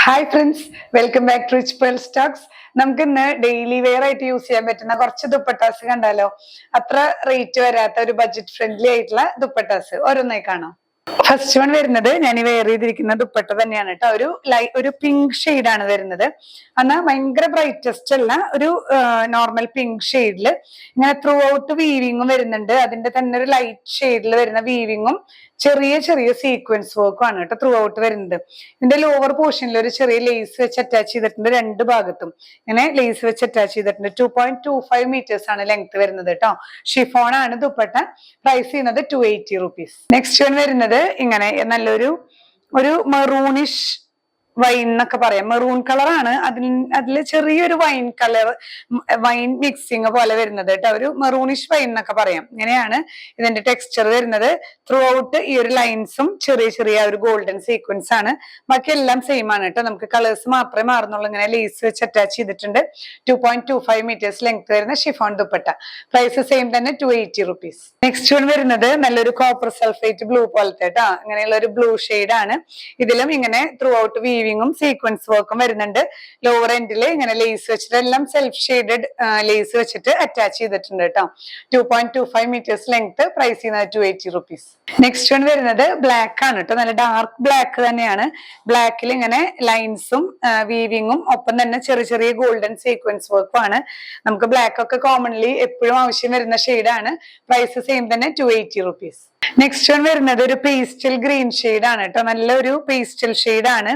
Hi friends, welcome back to Rich Pearl Stocks. നമുക്ക് ഇന്ന് daily wear ആയിട്ട് use ചെയ്യാൻ പറ്റുന്ന കുറച്ച് ദുപ്പട്ടാസ് കണ്ടാലോ. അത്ര റേറ്റ് വരാത്ത ഒരു ബഡ്ജറ്റ് ഫ്രണ്ട്ലി ആയിട്ടുള്ള ദുപ്പട്ടാസ് ഓരോന്നായി കാണാം. ഫസ്റ്റ് വൺ വരുന്നത് ഞാൻ ഈ വെയർ ചെയ്തിരിക്കുന്ന ദുപ്പട്ട തന്നെയാണ് കേട്ടോ. ഒരു പിങ്ക് ഷെയ്ഡാണ് വരുന്നത്. എന്നാൽ ഭയങ്കര ബ്രൈറ്റസ്റ്റ് അല്ല, ഒരു നോർമൽ പിങ്ക് ഷെയ്ഡിൽ ഇങ്ങനെ ത്രൂ ഔട്ട് വീവിങ്ങും വരുന്നുണ്ട്. അതിന്റെ തന്നെ ഒരു ലൈറ്റ് ഷെയ്ഡിൽ വരുന്ന വീവിങ്ങും ചെറിയ ചെറിയ സീക്വൻസ് വർക്കും ആണ് കേട്ടോ ത്രൂ ഔട്ട് വരുന്നത്. ഇതിന്റെ ലോവർ പോർഷനിൽ ഒരു ചെറിയ ലേസ് വെച്ച് അറ്റാച്ച് ചെയ്തിട്ടുണ്ട്. രണ്ട് ഭാഗത്തും ഇങ്ങനെ ലേസ് വെച്ച് അറ്റാച്ച് ചെയ്തിട്ടുണ്ട്. 2.25 മീറ്റേഴ്സ് ആണ് ലെങ്ത് വരുന്നത് കേട്ടോ. ഷിഫോൺ ആണ് ദുപ്പട്ട. പ്രൈസ് ചെയ്യുന്നത് 280 റുപ്പീസ്. നെക്സ്റ്റ് വൺ വരുന്നത് ഇങ്ങനെ നല്ലൊരു മെറൂണിഷ് വൈൻ എന്നൊക്കെ പറയാം. മെറൂൺ കളറാണ്. അതിൽ ചെറിയൊരു വൈൻ മിക്സിങ് പോലെ വരുന്നത് കേട്ടോ. ഒരു മെറൂണിഷ് വൈൻ എന്നൊക്കെ പറയാം. ഇങ്ങനെയാണ് ഇതിന്റെ ടെക്സ്ചർ വരുന്നത്. ത്രൂ ഔട്ട് ഈ ഒരു ലൈൻസും ചെറിയ ചെറിയ ഒരു ഗോൾഡൻ സീക്വൻസ് ആണ്. ബാക്കി എല്ലാം സെയിം ആണ് കേട്ടോ. നമുക്ക് കളേഴ്സ് മാത്രമേ മാറുന്നുള്ളൂ. ഇങ്ങനെ ലേസ് വെച്ച് അറ്റാച്ച് ചെയ്തിട്ടുണ്ട്. 2.25 മീറ്റേഴ്സ് ലെങ്ത് വരുന്ന ഷിഫോൺ ദുപ്പട്ട. പ്രൈസ് സെയിം തന്നെ 280 റുപ്പീസ്. നെക്സ്റ്റ് വൺ വരുന്നത് നല്ലൊരു കോപ്പർ സൾഫേറ്റ് ബ്ലൂ പോലത്തെ കേട്ടോ. അങ്ങനെയുള്ള ഒരു ബ്ലൂ ഷെയ്ഡ് ആണ്. ഇതിലും ഇങ്ങനെ ത്രൂ ഔട്ട് വീവിങ്ങും സീക്വൻസ് വർക്കും വരുന്നുണ്ട്. ലോവർ എൻഡിൽ ഇങ്ങനെ ലേസ് വെച്ചിട്ട് എല്ലാം സെൽഫ് ഷെയ്ഡഡ് ലേസ് വെച്ചിട്ട് അറ്റാച്ച് ചെയ്തിട്ടുണ്ട് കേട്ടോ. 2.25 മീറ്റേഴ്സ് ലെങ്ത്. പ്രൈസ് ചെയ്യുന്നത് 280 റുപ്പീസ്. നെക്സ്റ്റ് വൺ വരുന്നത് ബ്ലാക്ക് ആണ് കേട്ടോ. നല്ല ഡാർക്ക് ബ്ലാക്ക് തന്നെയാണ്. ബ്ലാക്കിൽ ഇങ്ങനെ ലൈൻസും വീവിങ്ങും ഒപ്പം തന്നെ ചെറിയ ചെറിയ ഗോൾഡൻ സീക്വൻസ് വർക്കും ആണ്. നമുക്ക് ബ്ലാക്ക് ഒക്കെ കോമൺലി എപ്പോഴും ആവശ്യം വരുന്ന ഷെയ്ഡാണ്. പ്രൈസ് സെയിം തന്നെ 280 റുപ്പീസ്. നെക്സ്റ്റ് വൺ വരുന്നത് ഒരു പേസ്റ്റൽ ഗ്രീൻ ഷെയ്ഡ് ആണ് കേട്ടോ. നല്ലൊരു പേസ്റ്റൽ ഷെയ്ഡ് ആണ്.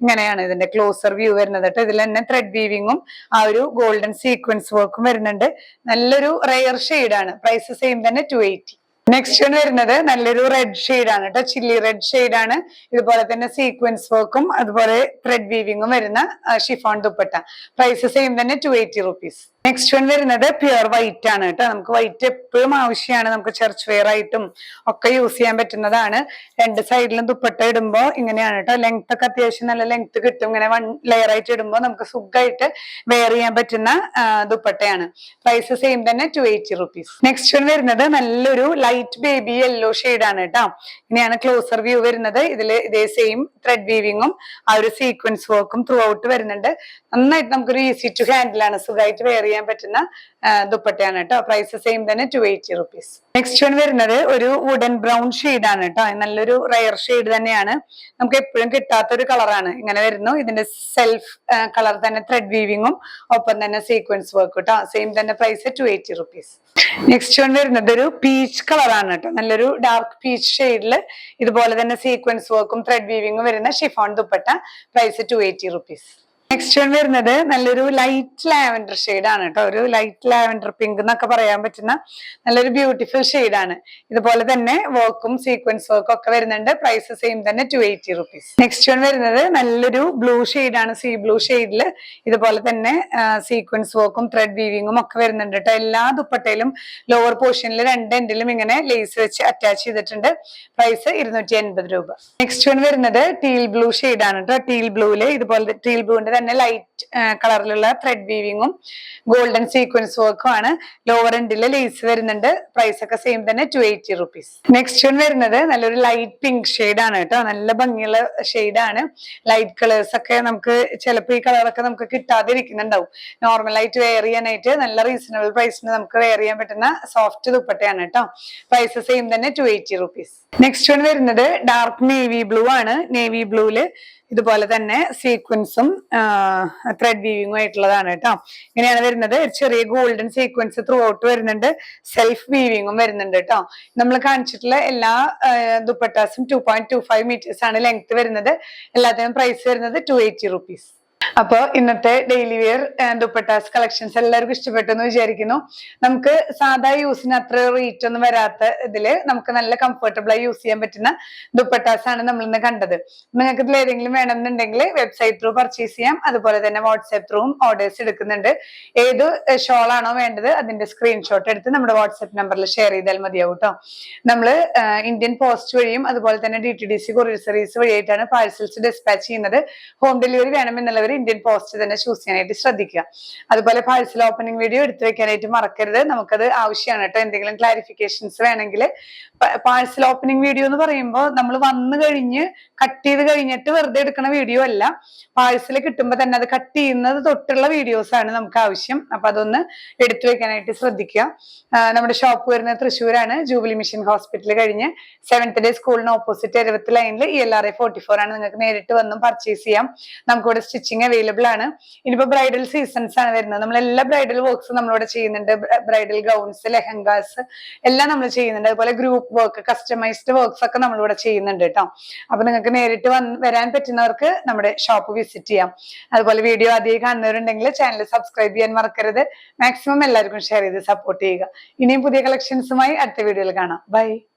ഇങ്ങനെയാണ് ഇതിന്റെ ക്ലോസർ വ്യൂ വരുന്നത് കേട്ടോ. ഇതിൽ തന്നെ ത്രെഡ് വീവിങ്ങും ആ ഒരു ഗോൾഡൻ സീക്വൻസ് വർക്കും വരുന്നുണ്ട്. നല്ലൊരു റെയർ ഷെയ്ഡ് ആണ്. പ്രൈസ് സെയിം തന്നെ 280. നെക്സ്റ്റ് വൺ വരുന്നത് നല്ലൊരു റെഡ് ഷെയ്ഡ് ആണ് കേട്ടോ. ചില്ലി റെഡ് ഷെയ്ഡ് ആണ്. ഇതുപോലെ തന്നെ സീക്വൻസ് വർക്കും അതുപോലെ ത്രെഡ് വീവിങ്ങും വരുന്ന ഷിഫോൺ ദുപ്പട്ട. പ്രൈസ് സെയിം തന്നെ 280 റുപ്പീസ്. നെക്സ്റ്റ് വൺ വരുന്നത് പ്യുർ വൈറ്റ് ആണ് കേട്ടോ. നമുക്ക് വൈറ്റ് എപ്പോഴും ആവശ്യമാണ്. നമുക്ക് ചർച്ച് വെയർ ആയിട്ടും ഒക്കെ യൂസ് ചെയ്യാൻ പറ്റുന്നതാണ്. രണ്ട് സൈഡിലും ദുപ്പട്ട ഇടുമ്പോൾ ഇങ്ങനെയാണ് കേട്ടോ. ലെങ്ത് ഒക്കെ അത്യാവശ്യം നല്ല ലെങ്ത് കിട്ടും. ഇങ്ങനെ വൺ ലെയർ ആയിട്ട് ഇടുമ്പോൾ നമുക്ക് സുഖമായിട്ട് വെയർ ചെയ്യാൻ പറ്റുന്ന ദുപ്പട്ടയാണ്. പ്രൈസ് സെയിം തന്നെ 280 റുപ്പീസ്. നെക്സ്റ്റ് വൺ വരുന്നത് നല്ലൊരു ലൈറ്റ് ബേബി യെല്ലോ ഷെയ്ഡ് ആണ് കേട്ടോ. ഇങ്ങനെയാണ് ക്ലോസർ വ്യൂ വരുന്നത്. ഇതേ സെയിം ത്രെഡ് വീവിങ്ങും ആ ഒരു സീക്വൻസ് വർക്കും ത്രൂ ഔട്ട് വരുന്നുണ്ട്. നന്നായിട്ട് നമുക്കൊരു ഈസി ടു ഹാൻഡിൽ ആണ്. സുഖമായിട്ട് വെയർ ചെയ്യാൻ പറ്റുന്ന ദുപ്പട്ടയാണ് കേട്ടോ. പ്രൈസ് സെയിം തന്നെ 280 റുപ്പീസ്. നെക്സ്റ്റ് വൺ വരുന്നത് ഒരു വുഡൻ ബ്രൗൺ ഷെയ്ഡ് ആണ് കേട്ടോ. നല്ലൊരു റയർ ഷെയ്ഡ് തന്നെയാണ്. നമുക്ക് എപ്പോഴും കിട്ടാത്തൊരു കളറാണ്. ഇങ്ങനെ വരുന്നു. ഇതിന്റെ സെൽഫ് കളർ തന്നെ ത്രെഡ് വീവിങ്ങും ഒപ്പം തന്നെ സീക്വൻസ് വർക്ക് കേട്ടോ. സെയിം തന്നെ പ്രൈസ് 280 റുപ്പീസ്. നെക്സ്റ്റ് വൺ വരുന്നത് ഒരു പീച്ച് കളറാണ് കേട്ടോ. നല്ലൊരു ഡാർക്ക് പീച്ച് ഷെയ്ഡില് ഇതുപോലെ തന്നെ സീക്വൻസ് വർക്കും ത്രെഡ് വീവിങ്ങും വരുന്ന chiffon dupatta. Price 280 rupees. Next one വരുന്നത് നല്ലൊരു ലൈറ്റ് ലാവൻഡർ ഷെയ്ഡ് ആണ് കേട്ടോ. ഒരു ലൈറ്റ് ലാവൻഡർ പിങ്ക് എന്നൊക്കെ പറയാൻ പറ്റുന്ന നല്ലൊരു ബ്യൂട്ടിഫുൾ ഷെയ്ഡ് ആണ്. ഇതുപോലെ തന്നെ വർക്കും സീക്വൻസ് വർക്കും ഒക്കെ വരുന്നുണ്ട്. പ്രൈസ് സെയിം തന്നെ 280 റുപ്പീസ്. നെക്സ്റ്റ് വൺ വരുന്നത് നല്ലൊരു ബ്ലൂ ഷെയ്ഡ് ആണ്. സീ ബ്ലൂ ഷെയ്ഡില് ഇതുപോലെ തന്നെ സീക്വൻസ് വർക്കും ത്രെഡ് വീവിങ്ങും ഒക്കെ വരുന്നുണ്ട് കേട്ടോ. എല്ലാ ദുപ്പട്ടയിലും ലോവർ പോർഷനിൽ രണ്ട് എൻഡിലും ഇങ്ങനെ ലേസ് വെച്ച് അറ്റാച്ച് ചെയ്തിട്ടുണ്ട്. പ്രൈസ് 280 രൂപ. നെക്സ്റ്റ് വൺ വരുന്നത് ടീൽ ബ്ലൂ ഷെയ്ഡ് ആണ് കേട്ടോ. ടീൽ ബ്ലൂല് ഇതുപോലെ ടീൽ ബ്ലൂവിന്റെ തന്നെ ലൈറ്റ് കളറിലുള്ള ത്രെഡ് വീവിങ്ങും ഗോൾഡൻ സീക്വൻസ് വർക്കും ആണ്. ലോവർ എൻഡില് ലേസ് വരുന്നുണ്ട്. പ്രൈസ് ഒക്കെ സെയിം തന്നെ 280 റുപ്പീസ്. നെക്സ്റ്റ് വൺ വരുന്നത് നല്ലൊരു ലൈറ്റ് പിങ്ക് ഷെയ്ഡ് ആണ് കേട്ടോ. നല്ല ഭംഗിയുള്ള ഷെയ്ഡ് ആണ്. ലൈറ്റ് കളേഴ്സ് ഒക്കെ നമുക്ക് ചിലപ്പോൾ ഈ കളറൊക്കെ നമുക്ക് കിട്ടാതിരിക്കുന്നുണ്ടാവും. നോർമലായിട്ട് വെയർ ചെയ്യാനായിട്ട് നല്ല റീസണബിൾ പ്രൈസിന് നമുക്ക് വെയർ ചെയ്യാൻ പറ്റുന്ന സോഫ്റ്റ് ദുപ്പട്ടയാണ് കേട്ടോ. പ്രൈസ് സെയിം തന്നെ 280 റുപ്പീസ്. നെക്സ്റ്റ് വൺ വരുന്നത് ഡാർക്ക് നേവി ബ്ലൂ ആണ്. നേവി ബ്ലൂല് ഇതുപോലെ തന്നെ സീക്വൻസും ത്രെഡ് വീവിങ്ങും ആയിട്ടുള്ളതാണ് കേട്ടോ. ഇങ്ങനെയാണ് വരുന്നത്. ചെറിയ ഗോൾഡൻ സീക്വൻസ് ത്രൂ ഔട്ട് വരുന്നുണ്ട്. സെൽഫ് വീവിങ്ങും വരുന്നുണ്ട് കേട്ടോ. നമ്മൾ കാണിച്ചിട്ടുള്ള എല്ലാ ദുപ്പട്ടാസും 2.25 മീറ്റേഴ്സ് ആണ് ലെങ്ത് വരുന്നത്. എല്ലാത്തിനും പ്രൈസ് വരുന്നത് 280 റുപ്പീസ്. അപ്പൊ ഇന്നത്തെ ഡെയിലി വെയർ ദുപ്പട്ടാസ് കളക്ഷൻസ് എല്ലാവർക്കും ഇഷ്ടപ്പെട്ടു എന്ന് വിചാരിക്കുന്നു. നമുക്ക് സാധാ യൂസിന് അത്ര റേറ്റ് ഒന്നും വരാത്ത ഇതില് നമുക്ക് നല്ല കംഫർട്ടബിൾ ആയി യൂസ് ചെയ്യാൻ പറ്റുന്ന ദുപ്പട്ടാസ് ആണ് നമ്മൾ ഇന്ന് കണ്ടത്. നിങ്ങൾക്ക് ഇതിൽ ഏതെങ്കിലും വേണമെന്നുണ്ടെങ്കിൽ വെബ്സൈറ്റ് ത്രൂ പർച്ചേസ് ചെയ്യാം. അതുപോലെ തന്നെ വാട്സ്ആപ്പ് ത്രൂവും ഓർഡേഴ്സ് എടുക്കുന്നുണ്ട്. ഏത് ഷോൾ ആണോ വേണ്ടത് അതിന്റെ സ്ക്രീൻഷോട്ട് എടുത്ത് നമ്മുടെ വാട്സ്ആപ്പ് നമ്പറിൽ ഷെയർ ചെയ്താൽ മതിയാവും കേട്ടോ. നമ്മള് ഇന്ത്യൻ പോസ്റ്റ് വഴിയും അതുപോലെ തന്നെ DTDC കൊറിയർ സർവീസ് വഴിയായിട്ടാണ് പാഴ്സൽസ് ഡിസ്പാച്ച് ചെയ്യുന്നത്. ഹോം ഡെലിവറി വേണമെന്നുള്ളവർ ഇന്ത്യൻ പോസ്റ്റ് തന്നെ ചൂസ് ചെയ്യാനായിട്ട് ശ്രദ്ധിക്കുക. അതുപോലെ പാഴ്സൽ ഓപ്പണിംഗ് വീഡിയോ എടുത്തു വെക്കാനായിട്ട് മറക്കരുത്. നമുക്കത് ആവശ്യമാണ് കേട്ടോ. എന്തെങ്കിലും ക്ലാരിഫിക്കേഷൻസ് വേണമെങ്കിൽ പാഴ്സൽ ഓപ്പണിംഗ് വീഡിയോ എന്ന് പറയുമ്പോൾ നമ്മൾ വന്നു കഴിഞ്ഞ് കട്ട് ചെയ്ത് കഴിഞ്ഞിട്ട് വെറുതെ എടുക്കുന്ന വീഡിയോ അല്ല. പാഴ്സൽ കിട്ടുമ്പോൾ തന്നെ അത് കട്ട് ചെയ്യുന്നത് തൊട്ടുള്ള വീഡിയോസ് ആണ് നമുക്ക് ആവശ്യം. അപ്പൊ അതൊന്ന് എടുത്തു വെക്കാനായിട്ട് ശ്രദ്ധിക്കുക. നമ്മുടെ ഷോപ്പ് വരുന്നത് തൃശ്ശൂരാണ്, ജൂബിലി മിഷൻ ഹോസ്പിറ്റൽ കഴിഞ്ഞ് 7th ഡേ സ്കൂളിന് ഓപ്പോസിറ്റ് 70 ലൈനിൽ ELRA 44 ആണ്. നിങ്ങൾക്ക് നേരിട്ട് വന്നും പർച്ചേസ് ചെയ്യാം. നമുക്കിവിടെ സ്റ്റിച്ചിങ് അവൈലബിൾ ആണ്. ഇനിയിപ്പോ ബ്രൈഡൽ സീസൺസ് ആണ് വരുന്നത്. നമ്മൾ എല്ലാ ബ്രൈഡൽ വർക്ക്സ് നമ്മളിവിടെ ചെയ്യുന്നുണ്ട്. ബ്രൈഡൽ ഗൗൺസ്, ലെഹങ്കാസ് എല്ലാം നമ്മൾ ചെയ്യുന്നുണ്ട്. അതുപോലെ ഗ്രൂപ്പ് വർക്ക്, കസ്റ്റമൈസ്ഡ് വർക്ക്സ് ഒക്കെ നമ്മളിവിടെ ചെയ്യുന്നുണ്ട് കേട്ടോ. അപ്പൊ നിങ്ങൾക്ക് നേരിട്ട് വരാൻ പറ്റുന്നവർക്ക് നമ്മുടെ ഷോപ്പ് വിസിറ്റ് ചെയ്യാം. അതുപോലെ വീഡിയോ ആദ്യമായി കാണുന്നവരുണ്ടെങ്കിൽ ചാനൽ സബ്സ്ക്രൈബ് ചെയ്യാൻ മറക്കരുത്. മാക്സിമം എല്ലാവർക്കും ഷെയർ ചെയ്ത് സപ്പോർട്ട് ചെയ്യുക. ഇനിയും പുതിയ കളക്ഷൻസുമായി അടുത്ത വീഡിയോയിൽ കാണാം. ബൈ.